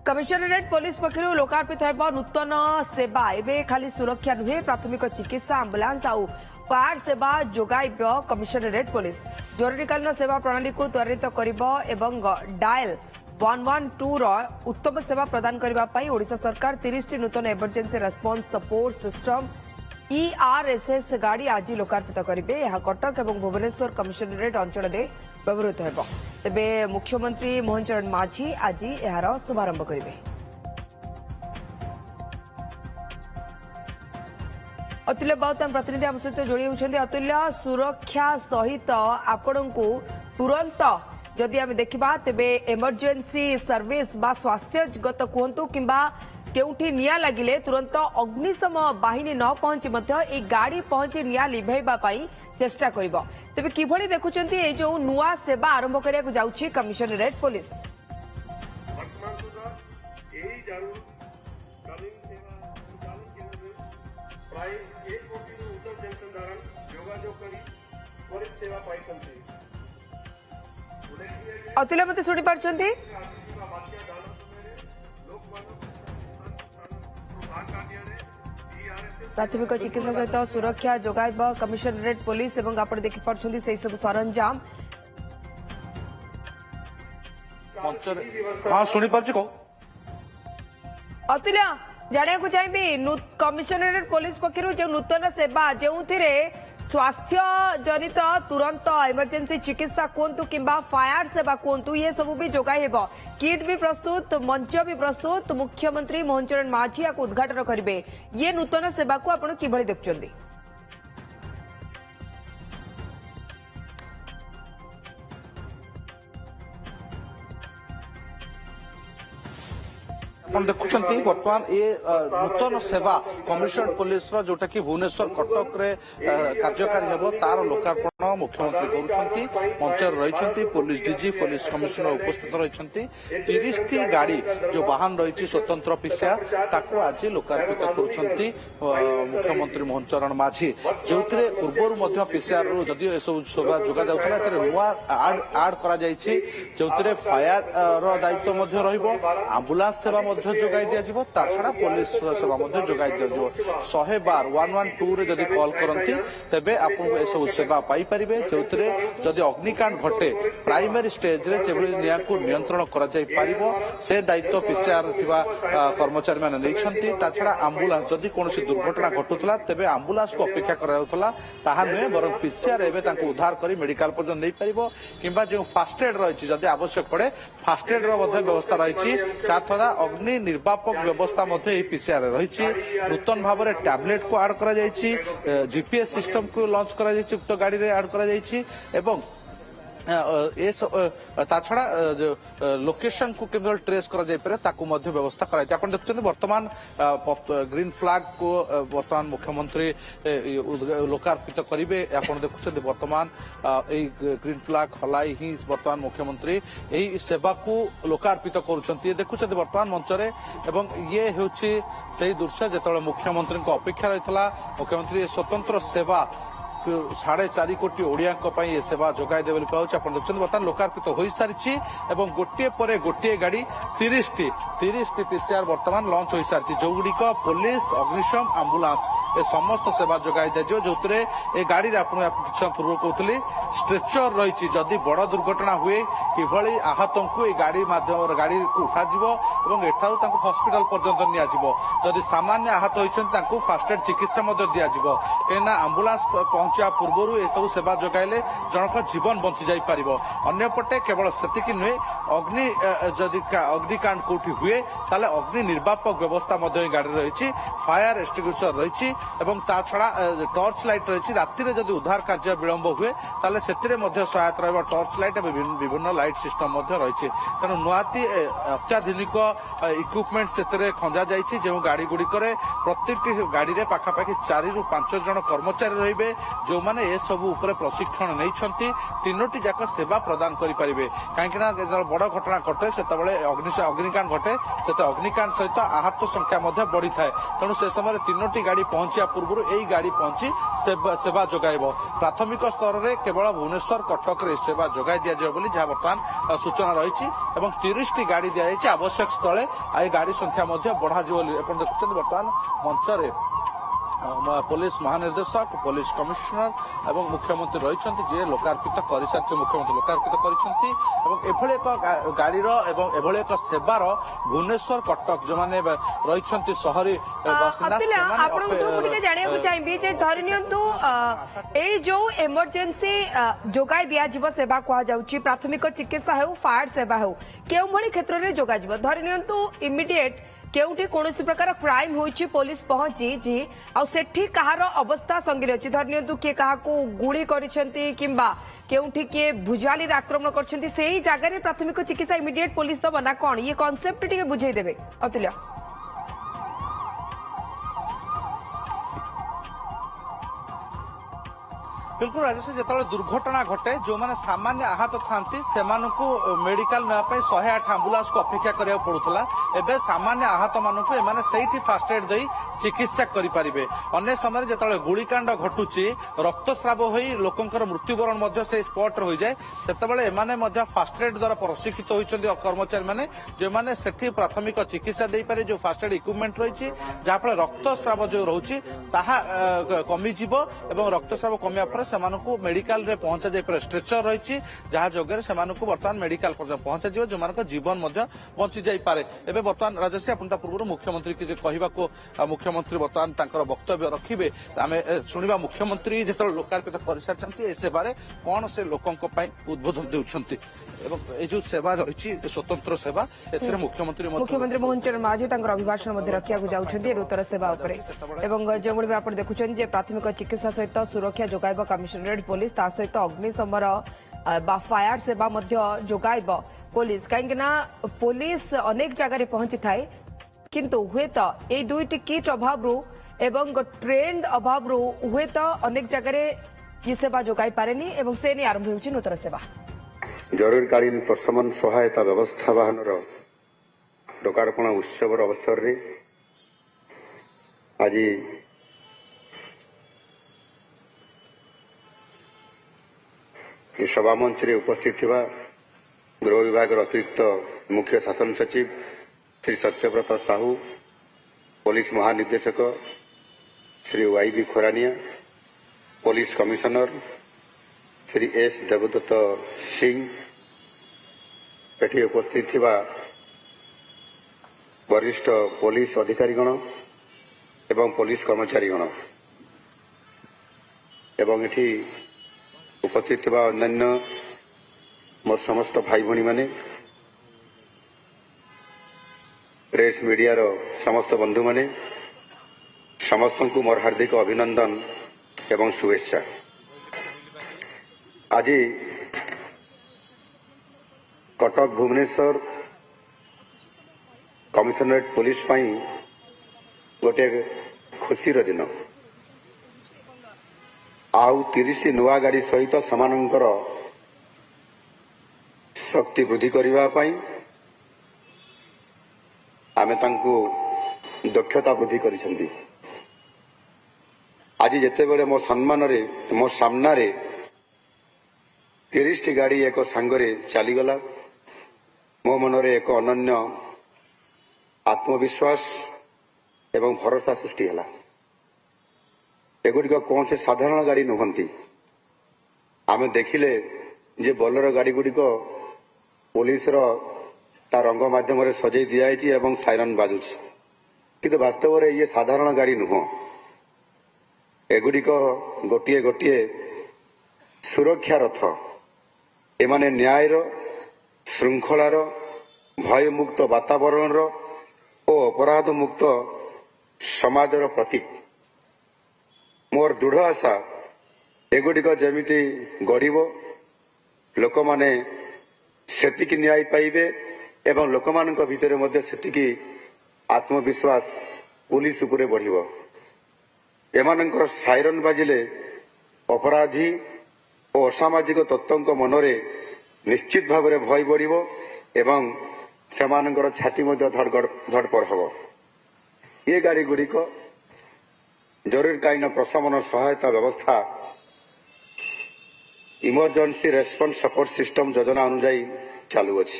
Commissionerate police पक्षर लोकार्पित हो नूतन सेवा एवं खाली सुरक्षा नुहे प्राथमिक चिकित्सा आंबुलांस आउ फायर सेवा जोगाइब कमिशनरेट पुलिस जरूरीकालीन सेवा प्रणाली को त्वरित कर डायल 112 उत्तम सेवा प्रदान करने ओडिशा सरकार 30 टी नूतन emergency response support system ERSS गाड़ी आज लोकार्पित करेंगे। यह कटक और भुवनेश्वर कमिशनरेट अंचल में व्यवहृत हो तेबे मुख्यमंत्री मोहन चरण माझी आज यार शुभारंभ करेंगे। अतुल्य बाउत प्रतिनिधि आम सहित जोड़ी होती। अतुल्य सुरक्षा सहित आपण को तुरंत जदि आम देखा तेबे इमरजेंसी सर्विस बा स्वास्थ्यगत कहतु किंबा केउठी निया लगिले तुरंत अग्निशम बाहिनी न पहुंची मध्य गाड़ी पहुंची निया लिभेबा पाई चेष्टा करिबो। तेबे किभଳି देखुचंती ए जो नुआ सेवा आरंभ करिया को जाउची कमिशनरेट पुलिस अतुल्य मते सुनी पारचंती। प्राथमिक चिकित्सा सहित सुरक्षा जोगाइब कमिशनरेट पुलिस और आप देखिपुं से सब सरंजाम हाँ शुणी पार्छ अतुल्य जाना चाहिए कमिशनरेट पुलिस पक्षर जो नूतन सेवा जो स्वास्थ्य जनित तुरंत इमरजेंसी चिकित्सा कहतु किंबा फायर सेवा कहतु ये सब भी जोगाई हेब किट भी प्रस्तुत मंच भी प्रस्तुत मुख्यमंत्री मोहन चरण माझी को उद्घाटन करेंगे। ये नूतन सेवा को आपण किभଳି देखुचंदी। देखुंत बर्तमान ये नूतन सेवा कमिशनरेट पुलिस जोटा कि भुवनेश्वर कटक रे कार्यकारी हेब तार लोकार्पण मुख्यमंत्री करुछंती मंच रही पुलिस डीजी पुलिस कमिशनर उपस्थित रही 30 टी गाड़ी जो वाहन रही स्वतंत्र पीसीआर ताको आज लोकार्पित करुछंती मुख्यमंत्री मोहन चरण माझी जो पूर्व पीसीआर जदि सब सेवा जोगा जाउतला नुआ आड करा जायछि जो फायर दायित्व रहिबो आंबुलांस सेवा जोगाई दिया छड़ा पुलिस सेवा जोगाई दिया 100 बार 112 रे जदि कॉल करती तेबे आपको ए सब सेवा पाई परिबे जो जदि अग्निकांड घटे प्राइमरी स्टेज रे जेबली निया को नियंत्रण करा जाई परिबो से दायित्व पीसीआर थिबा कर्मचारी माने नैछंती ता छड़ा एम्बुलेंस जदि कोनोसी दुर्घटना घटुतला तेबे एम्बुलेंस को अपेक्षा करा जाउतला ताहा नुहे बरं पीसीआर एबे तांको उद्धार करी मेडिकल पर्यंत नै परिबो किंबा जो फास्ट एड रही जदि आवश्यक पड़े फास्ट एड रो मध्ये व्यवस्था रही चाथदा अग्नि निर्वापक व्यवस्था पीसीआर रही नूतन भाव में टैबलेट को आड करा जायछि जीपीएस सिस्टम को लॉन्च करा जायछि उक्त गाड़ी रे आड करा जायछि एवं छड़ा लोकेशन को केवल ट्रेस करा जाय पारे ताकू मध्य व्यवस्था कराई आपण देखुछन वर्तमान ग्रीन फ्लैग को वर्तमान मुख्यमंत्री लोकार्पित करिवे आपण देखुछन वर्तमान ए ग्रीन फ्लैग हलाई ही वर्तमान मुख्यमंत्री एही सेवा को लोकार्पित करूछंती देखुछन वर्तमान मंच रे एवं ये होछि सेही दृश्य जेतले मुख्यमंत्री को अपेक्षा रहितला मुख्यमंत्री स्वतंत्र सेवा 4.5 कोटी ओडिया ये सेवा जोगाई देवे कहूँ आप देखते बर्तमान लोकार्पित हो सारी गोटे पर गोटे गाड़ी 30 टी पीसीआर बर्तमान लॉन्च हो सारी जो गुड़िक पुलिस अग्निशम आंबुलांस ए समस्त सेवा जोगाई दिया जो ए गाड़ी पूर्व कहते स्ट्रेचर रही जदि बड़ दुर्घटना हुए कि आहतों को गाड़ी माध्यम गाड़ी को उठाଯିव हस्पिटाल पर्यंत निजि सामान्य आहत होती फास्ट एड चिकित्सा दिज्व कहीं आंबुलांस पूर्व ये सब सेवा जोगाइले जनक जीवन बंची जाई पारिबो अन्यपटे केवल सेतिकी नुहे अग्नि जदि अग्निकांड कोठी हुए ताले अग्नि निर्वापक व्यवस्था गाड़ी रही फायर एक्सटिंग्विशर रही छड़ा टॉर्च लाइट रही राति में जदि उद्धार कार्य विलंब हुए ताले सेतिरे मध्य सहायता रहिबा टॉर्च लाइट विभिन्न लाइट सिस्टम रही तेणु नुआती अत्याधुनिक इक्विपमेंट से खंजा जाइछि जो गाड़ी गुड़िक प्रत्येक गाड़ी में पाखापाखि 4 ରୁ 5 जन कर्मचारी रहिबे जो माने ए सब ऊपर प्रशिक्षण नहीं 3टी जाक सेवा प्रदान करें कहीं बड़ ବଡ଼ ଘଟଣା ଘଟେ ସେତେବେଳେ ଅଗ୍ନିକାଣ୍ଡ ଘଟେ ସେତେ ଅଗ୍ନିକାଣ୍ଡ ସହିତ ଆହତ ସଂଖ୍ୟା ମଧ୍ୟ ବଢିଥାଏ। ତେଣୁ ସେ ସମୟରେ 3ଟି ଗାଡି ପହଞ୍ଚିବା ପୂର୍ବରୁ ଏହି ଗାଡି ପହଞ୍ଚି ସେବା ଯୋଗାଇବ। ପ୍ରାଥମିକ ସ୍ତରରେ କେବଳ ଭୁବନେଶ୍ୱର କଟକରେ ସେବା ଯୋଗାଇ ଦିଆଯିବ ବୋଲି ଯାହା ବର୍ତ୍ତମାନ ସୂଚନା ରହିଛି ଏବଂ 30ଟି ଗାଡି ଦିଆଯାଇଛି। ଆବଶ୍ୟକ ସ୍ଥଳେ ଏହି ଗାଡି ସଂଖ୍ୟା ମଧ୍ୟ ବଢାଯିବ ବୋଲି ଆପଣ ଦେଖୁଛନ୍ତି। ବର୍ତ୍ତମାନ ମଞ୍ଚରେ पुलिस महानिर्देशक पुलिस कमिशनर एवं मुख्यमंत्री रही जी लोकार्पित कर सारी मुख्यमंत्री लोकार्पित कर गाड़ीर एभली एक सेवार भुवनेश्वर कटक जो मैंने रही सहरी जाना चाहिए जो एमरजेंसी जोगाई दिज्व सेवा कहुच्छी प्राथमिक चिकित्सा हो फायर सेवा हो के क्षेत्र में जोगाई धरनियंतु इमिडिएट केउठी कौनसी प्रकार क्राइम होइछि पुलिस पहुंची जी आ सेठी कहार अवस्था संगीन अछि धरनियंतु के कहा को गुली करिसेंती किंबा केउठी के भुजाली आक्रमण करछंती सेही जागा रे प्राथमिक चिकित्सा इमिडिएट पुलिस तो बना कोन ये कांसेप्ट टिके बुझाई देबे अतुल्य। बिल्कुल राजेश जिते दुर्घटना घटे जो मैंने सामान्य आहत था मेडिकल नापी 108 आंबुलांस को अपेक्षा करा पड़ूला एवं सामान्य आहत मानक से फास्ट एड दे चिकित्सा करें। अन्य समय जो गुलिकांड घटुची रक्तस्राव हो लोकंर मृत्युवरण से स्पॉट हो जाए से फास्ट एड द्वारा प्रशिक्षित होती कर्मचारी मैंने जो मैंने से प्राथमिक चिकित्सा दे पारे जो फास्ट एड इक्विपमेंट रही जहाँफल रक्तस्राव जो रोचे कमिज रक्तस्राव कमिया पर सेमानकु मेडिकल रे पहुंचा जाय पर स्ट्रेचर रही जहाँ जगह सेमानकु वर्तमान मेडिकल पहुंचा जीव जो मान जीवन बंची जाय पारे। एबे वर्तमान राजश्री आपण पूर्व मुख्यमंत्री की कहवा को मुख्यमंत्री वर्तमान तांकर वक्तव्य रखिबे आमे सुनिबा मुख्यमंत्री जेतल लोकार्पित कर सारछंती ए सेवा रे कोन से लोकंक पय उद्बोधन देउछंती एवं ए जो सेवा रही स्वतंत्र सेवा एथिरे मुख्यमंत्री मोहन चरण माझी तांकर अभिभाषण मध्ये रखिया को जाउछंती रुतर सेवा उपरे एवं जेमुळे आपण देखुछन जे प्राथमिक चिकित्सा सहित सुरक्षा जोगाइबा कमिशनरेट पुलिस ता सहित अग्निशमन बा फायर सेवा जोगाइब पुलिस कहीं पुलिस अनेक जगह पहुंची थाए किंतु हुए तो ये दुईटी किट अभाव एवं ट्रेंड अभाव हुए तो अनेक जगह ये सेवा जोगाई पारेनी एवं से नहीं आरंभ होउछि नूतन सेवा जरूरकालीन प्रशमन सहायता व्यवस्था वाहन लोकार्पण उत्सव अवसर रे आज सभा मंच रे उपस्थित थिबा गृह विभाग अतिरिक्त मुख्य शासन सचिव श्री सत्यव्रत साहू पुलिस महानिर्देशक Shri YB Khurania police commissioner Shri S Devdutt Singh एठी उपस्थित थिबा वरिष्ठ पुलिस अधिकारीगण एवं पुलिस कर्मचारीगण एवं एठी उपस्थित थिबा अन्यान्य मोर समस्त भाई भणी माने प्रेस मीडिया रो समस्त बंधु माने समस्त को मोर हार्दिक अभिनंदन एवं शुभेच्छा। आज कटक भुवनेश्वर कमिशनरेट पुलिस पाई गोटे खुशी दिन आउ 30 नुआ गाड़ी सहित समानंकर शक्ति वृद्धि करने आमे तांको दक्षता वृद्धि करिसेंती। आज जेते बेले मो सम्मान रे मो सामना रे 30 गाड़ी एक सांगरे चलीगला मो मनरे एक अनन्य आत्मविश्वास एवं भरोसा सृष्टि है। एगुड़िक कौन से साधारण गाड़ी नुहंती आमे देखिले जे बोलेरो गाड़ी गुड़िक पुलिस ता रंग माध्यम सजई दिखाई एवं साइरन बाजुची किंतु वास्तव में ये साधारण गाड़ी नुह एगुड़िक गोटे गोटे सुरक्षा रथ एमाने न्याय श्रृंखलार भयमुक्त वातावरण और अपराध मुक्त समाजर प्रतीक मोर दृढ़ आशा एगुड़िक जमिति गढ़ लोक माने सेतिकी न्याय पाइबे एवं लोक मान भितर सेतिकी आत्मविश्वास पुलिस उपरे बढ़िबो। एमानंकर साइरन बाजिले अपराधी और असामाजिक तत्वों मनरे निश्चित भाव में भय बढ़िबो ଏବଂ ସେମାନଙ୍କର ଛାତି ମଧ୍ୟ ଧଡ଼ପଡ଼ ହେବ। ଏ ଗାଡ଼ି ଗୁଡ଼ିକ ଜରୁରୀକାଳୀନ ପ୍ରଶମନ ସହାୟତା ବ୍ୟବସ୍ଥା ଇମର୍ଜେନ୍ସି ରେସ୍ପନ୍ସ ସପୋର୍ଟ ସିଷ୍ଟମ ଯୋଜନା ଅନୁଯାୟୀ ଚାଲୁଅଛି।